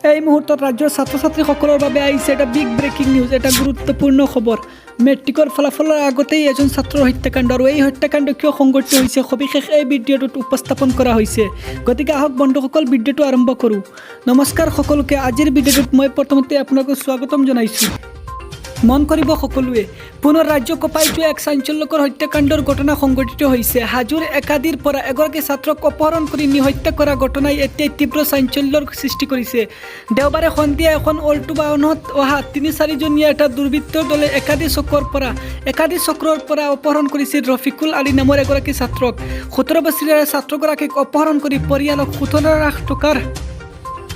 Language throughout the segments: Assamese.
এই মুহূৰ্তত ৰাজ্যৰ ছাত্ৰ ছাত্ৰীসকলৰ বাবে আহিছে এটা বিগ ব্ৰেকিং নিউজ, এটা গুৰুত্বপূৰ্ণ খবৰ। মেট্ৰিকৰ ফলাফলৰ আগতেই এজন ছাত্ৰৰ হত্যাকাণ্ড, আৰু এই হত্যাকাণ্ড কিয় সংঘটিত হৈছে সবিশেষ এই ভিডিঅ'টোত উপস্থাপন কৰা হৈছে। গতিকে আহক বন্ধুসকল ভিডিঅ'টো আৰম্ভ কৰোঁ। নমস্কাৰ সকলোকে, আজিৰ ভিডিঅ'টোত মই প্ৰথমতে আপোনালোকক স্বাগতম জনাইছোঁ। মন কৰিব সকলোৱে, পুনৰ ৰাজ্য কঁপাই যোৱা এক চাঞ্চল্যকৰ হত্যাকাণ্ডৰ ঘটনা সংঘটিত হৈছে। হাজোৰ একাদিৰ পৰা এগৰাকী ছাত্ৰক অপহৰণ কৰি নিহত্যা কৰা ঘটনাই এতিয়া তীব্ৰ চাঞ্চল্যৰ সৃষ্টি কৰিছে। দেওবাৰে সন্ধিয়া এখন অল্টো বাহনত অহা ৩-৪জনীয়া এটা দুৰ্বৃত্তৰ দলে একাদি চক্ৰৰ পৰা অপহৰণ কৰিছিল ৰফিকুল আলী নামৰ এগৰাকী ছাত্ৰক। ১৭ বছৰীয়া ছাত্ৰগৰাকীক অপহৰণ কৰি পৰিয়ালক ১৭ লাখ টকাৰ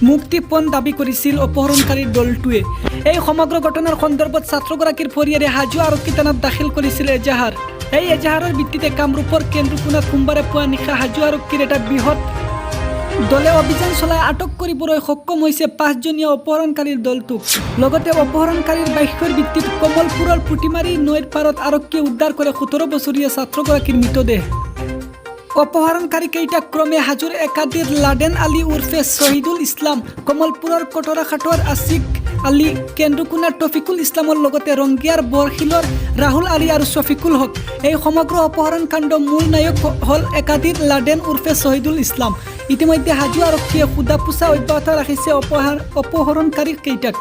মুক্তিপণ দাবী কৰিছিল অপহৰণকাৰীৰ দলটোৱে। এই সমগ্ৰ ঘটনাৰ সন্দৰ্ভত ছাত্ৰগৰাকীৰ পৰিয়ালে হাজো আৰক্ষী থানাত দাখিল কৰিছিল এজাহাৰ। এই এজাহাৰৰ ভিত্তিতে কামৰূপৰ কেন্দ্ৰকোণাত সোমবাৰে পুৱা নিশা হাজো আৰক্ষীৰ এটা বৃহৎ দলে অভিযান চলাই আটক কৰিবলৈ সক্ষম হৈছে ৫জনীয়া অপহৰণকাৰীৰ দলটোক। লগতে অপহৰণকাৰীৰ বাক্যৰ ভিত্তিত কমলপুৰৰ পুটিমাৰী নৈৰ পাৰত আৰক্ষীয়ে উদ্ধাৰ কৰে ১৭ বছৰীয়া ছাত্ৰগৰাকীৰ মৃতদেহ। অপহৰণকাৰীকেইটা ক্ৰমে হাজোৰ একাদিৰ লাডেন আলী উৰ্ফে শ্বহিদুল ইছলাম, কমলপুৰৰ কটৰাঘাটৰ আছিক আলী, কেন্দ্ৰকোণাৰ টফিকুল ইছলামৰ লগতে ৰংগিয়াৰ বৰশিলৰ ৰাহুল আলী আৰু শফিকুল হক। এই সমগ্ৰ অপহৰণ কাণ্ডৰ মূল নায়ক হ'ল একাদিৰ লাডেন উৰ্ফে শ্বহিদুল ইছলাম। ইতিমধ্যে হাজো আৰক্ষীয়ে সোধা পোছা অব্যাহত ৰাখিছে অপহৰণকাৰীকেইটাক।